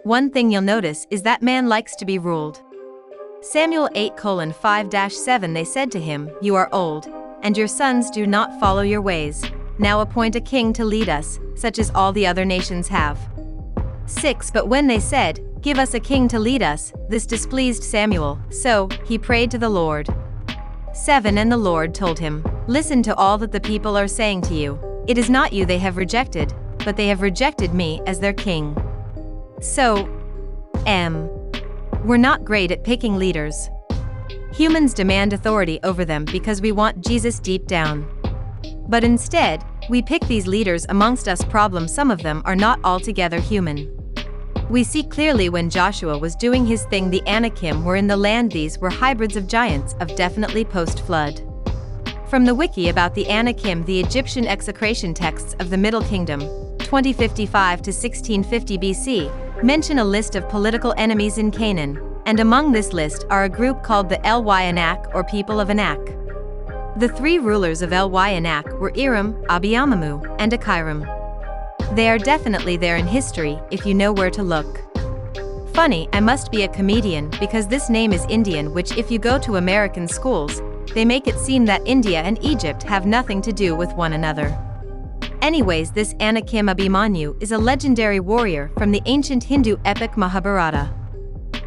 One thing you'll notice is that man likes to be ruled. Samuel 8:5-7 They said to him, "You are old, and your sons do not follow your ways. Now appoint a king to lead us, such as all the other nations have." 6 But when they said, "Give us a king to lead us," this displeased Samuel, so he prayed to the Lord. 7 And the Lord told him, "Listen to all that the people are saying to you. It is not you they have rejected, but they have rejected me as their king." So, we're not great at picking leaders. Humans demand authority over them because we want Jesus deep down. But instead, we pick these leaders amongst us. Some of them are not altogether human. We see clearly when Joshua was doing his thing, the Anakim were in the land. These were hybrids of giants of definitely post-flood. From the wiki about the Anakim, the Egyptian execration texts of the Middle Kingdom, 2055 to 1650 BC, mention a list of political enemies in Canaan, and among this list are a group called the Anak or people of Anak. The three rulers of Anak were Iram, Abiamamu, and Akiram. They are definitely there in history if you know where to look. Funny, I must be a comedian because this name is Indian, which if you go to American schools, they make it seem that India and Egypt have nothing to do with one another. Anyways, this Anakim Abhimanyu is a legendary warrior from the ancient Hindu epic Mahabharata.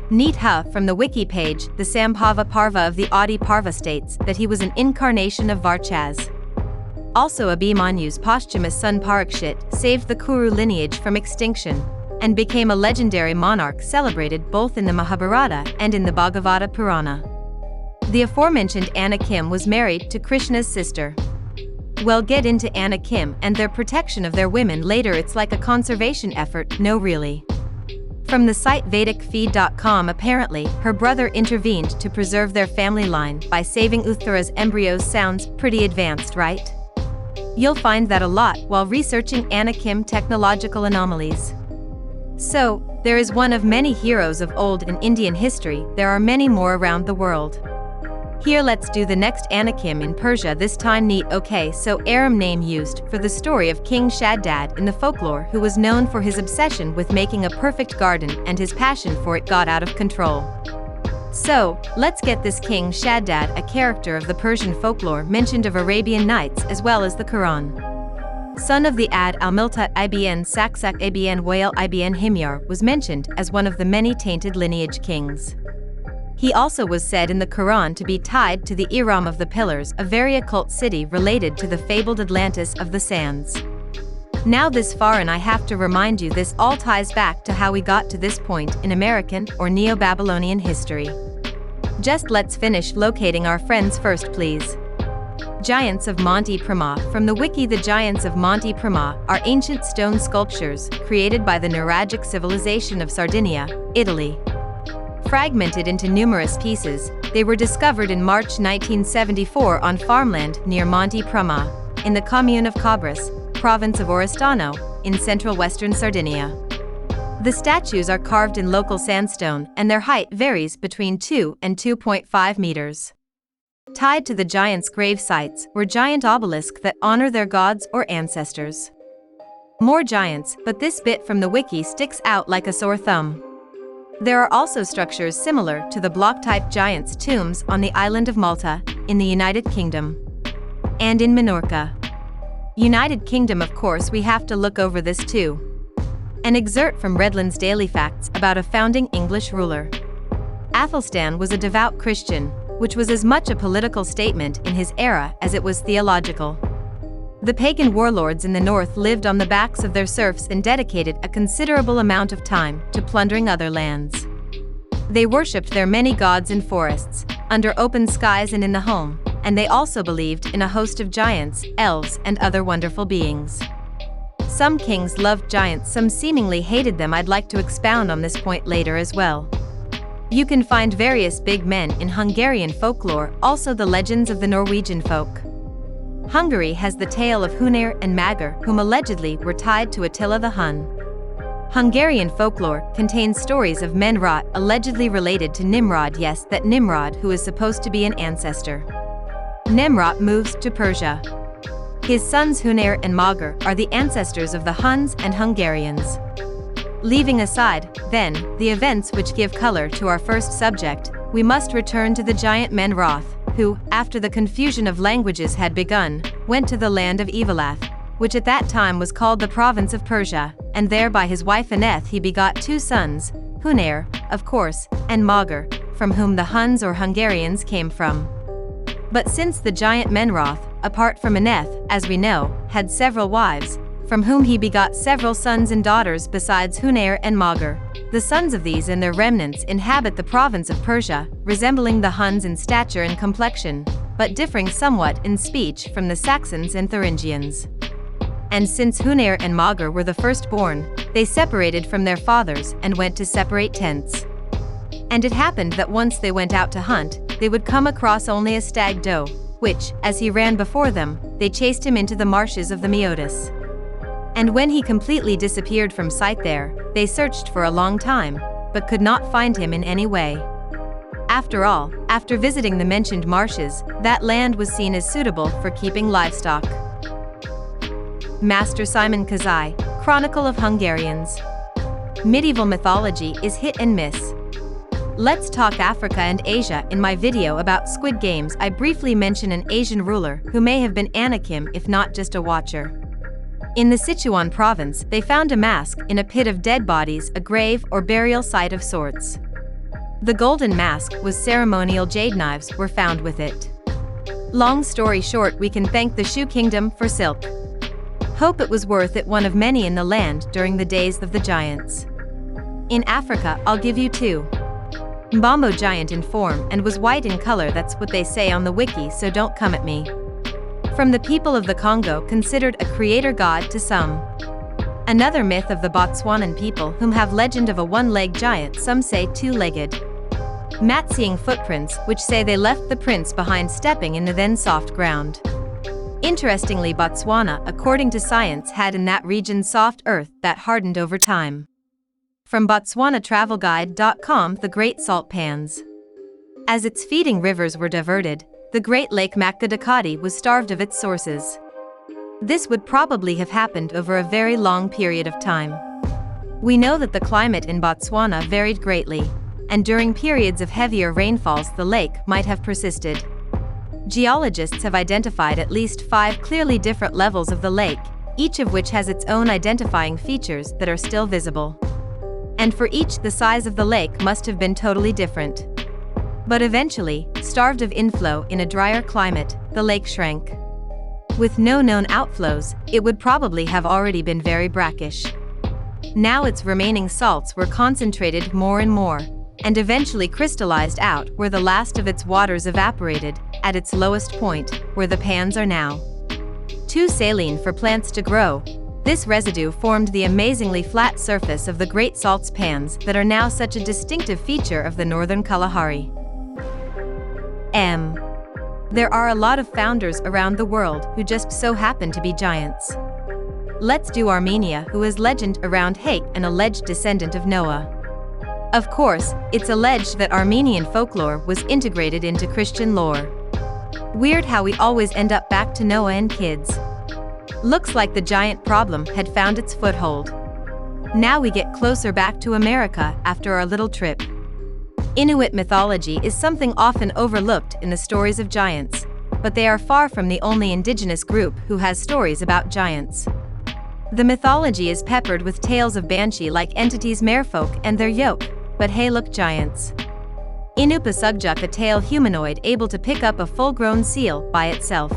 Neat from the wiki page, the Sambhava Parva of the Adi Parva states that he was an incarnation of Varchas. Also, Abhimanyu's posthumous son Parikshit saved the Kuru lineage from extinction, and became a legendary monarch celebrated both in the Mahabharata and in the Bhagavata Purana. The aforementioned Anakim was married to Krishna's sister. We'll get into Anakim and their protection of their women later. It's like a conservation effort, no really. From the site VedicFeed.com, apparently, her brother intervened to preserve their family line by saving Uthara's embryos. Sounds pretty advanced, right? You'll find that a lot while researching Anakim technological anomalies. So, there is one of many heroes of old in Indian history. There are many more around the world. Here let's do the next Anakim in Persia, this time neat. Okay, so Aram name used for the story of King Shaddad in the folklore, who was known for his obsession with making a perfect garden, and his passion for it got out of control. So, let's get this King Shaddad, a character of the Persian folklore mentioned of Arabian Nights as well as the Quran. Son of the Ad al-Miltat ibn Saksak ibn Wail ibn Himyar, was mentioned as one of the many tainted lineage kings. He also was said in the Quran to be tied to the Iram of the Pillars, a very occult city related to the fabled Atlantis of the Sands. Now this far and I have to remind you, this all ties back to how we got to this point in American or Neo-Babylonian history. Just let's finish locating our friends first, please. Giants of Monty Primal. From the wiki, the Giants of Monty Primal are ancient stone sculptures created by the Nuragic civilization of Sardinia, Italy. Fragmented into numerous pieces, they were discovered in March 1974 on farmland near Monty Primal, in the commune of Cabras, province of Oristano, in central western Sardinia. The statues are carved in local sandstone, and their height varies between 2 and 2.5 meters. Tied to the giants' grave sites were giant obelisks that honor their gods or ancestors. More giants, but this bit from the wiki sticks out like a sore thumb. There are also structures similar to the block-type giants' tombs on the island of Malta, in the United Kingdom. And in Minorca. United Kingdom, of course, we have to look over this too. An excerpt from Redland's Daily Facts about a founding English ruler. Athelstan was a devout Christian, which was as much a political statement in his era as it was theological. The pagan warlords in the north lived on the backs of their serfs and dedicated a considerable amount of time to plundering other lands. They worshipped their many gods in forests, under open skies and in the home, and they also believed in a host of giants, elves, and other wonderful beings. Some kings loved giants, some seemingly hated them. I'd like to expound on this point later as well. You can find various big men in Hungarian folklore, also the legends of the Norwegian folk. Hungary has the tale of Hunir and Magyar, whom allegedly were tied to Attila the Hun. Hungarian folklore contains stories of Menrot allegedly related to Nimrod. Yes, that Nimrod who is supposed to be an ancestor. Nemrod moves to Persia. His sons Hunir and Magyar are the ancestors of the Huns and Hungarians. Leaving aside, then, the events which give color to our first subject, we must return to the giant men Roth, who, after the confusion of languages had begun, went to the land of Evelath, which at that time was called the province of Persia, and there by his wife Aneth he begot 2 sons, Hunair, of course, and Magar, from whom the Huns or Hungarians came from. But since the giant Menroth, apart from Aneth, as we know, had several wives, from whom he begot several sons and daughters besides Hunair and Magar, the sons of these and their remnants inhabit the province of Persia, resembling the Huns in stature and complexion, but differing somewhat in speech from the Saxons and Thuringians. And since Hunair and Magar were the firstborn, they separated from their fathers and went to separate tents. And it happened that once they went out to hunt, they would come across only a stag doe, which, as he ran before them, they chased him into the marshes of the Meotis. And when he completely disappeared from sight there, they searched for a long time, but could not find him in any way. After all, after visiting the mentioned marshes, that land was seen as suitable for keeping livestock. Master Simon Kazai, Chronicle of Hungarians. Medieval mythology is hit and miss. Let's talk Africa and Asia. In my video about Squid Games, I briefly mention an Asian ruler who may have been Anakim if not just a watcher. In the Sichuan province, they found a mask in a pit of dead bodies, a grave or burial site of sorts. The golden mask was ceremonial jade knives were found with it. Long story short, we can thank the Shu kingdom for silk. Hope it was worth it, one of many in the land during the days of the giants. In Africa, I'll give you 2. Mbambo giant in form and was white in color, that's what they say on the wiki, so don't come at me. From the people of the Congo, considered a creator god to some. Another myth of the Botswanan people, whom have legend of a one-legged giant, some say 2-legged. Mat-seeing footprints, which say they left the prints behind stepping in the then soft ground. Interestingly, Botswana, according to science, had in that region soft earth that hardened over time. From BotswanaTravelGuide.com, the Great Salt Pans. As its feeding rivers were diverted, the Great Lake Makgadikati was starved of its sources. This would probably have happened over a very long period of time. We know that the climate in Botswana varied greatly, and during periods of heavier rainfalls the lake might have persisted. Geologists have identified at least 5 clearly different levels of the lake, each of which has its own identifying features that are still visible. And for each, the size of the lake must have been totally different. But eventually, starved of inflow in a drier climate, the lake shrank. With no known outflows, it would probably have already been very brackish. Now its remaining salts were concentrated more and more, and eventually crystallized out where the last of its waters evaporated, at its lowest point, where the pans are now. Too saline for plants to grow, this residue formed the amazingly flat surface of the Great Salts pans that are now such a distinctive feature of the northern Kalahari. There are a lot of founders around the world who just so happen to be giants. Let's do Armenia, who is legend around Hake, an alleged descendant of Noah. Of course, it's alleged that Armenian folklore was integrated into Christian lore. Weird how we always end up back to Noah and kids. Looks like the giant problem had found its foothold. Now we get closer back to America after our little trip. Inuit mythology is something often overlooked in the stories of giants, but they are far from the only indigenous group who has stories about giants. The mythology is peppered with tales of banshee-like entities, merfolk and their yoke, but hey look, giants. Inupasugjak, a tail humanoid able to pick up a full-grown seal by itself.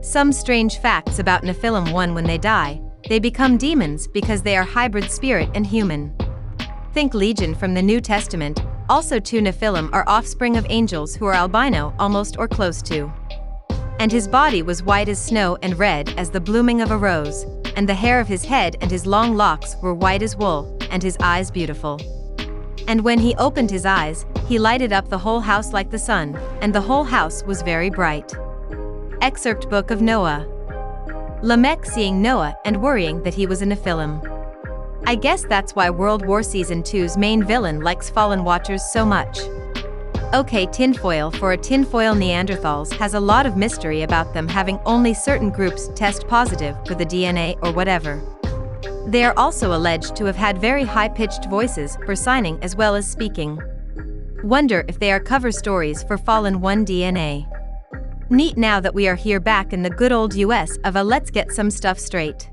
Some strange facts about Nephilim: 1, when they die, they become demons because they are hybrid spirit and human. Think Legion from the New Testament. Also 2 Nephilim are offspring of angels who are albino almost or close to. And his body was white as snow and red as the blooming of a rose, and the hair of his head and his long locks were white as wool, and his eyes beautiful. And when he opened his eyes, he lighted up the whole house like the sun, and the whole house was very bright. Excerpt Book of Noah. Lamech seeing Noah and worrying that he was a Nephilim. I guess that's why World War Season 2's main villain likes fallen watchers so much. Okay, tinfoil for a tinfoil. Neanderthals has a lot of mystery about them having only certain groups test positive for the DNA or whatever. They are also alleged to have had very high-pitched voices for signing as well as speaking. Wonder if they are cover stories for Fallen 1 DNA. Neat now that we are here back in the good old US of a let's get some stuff straight.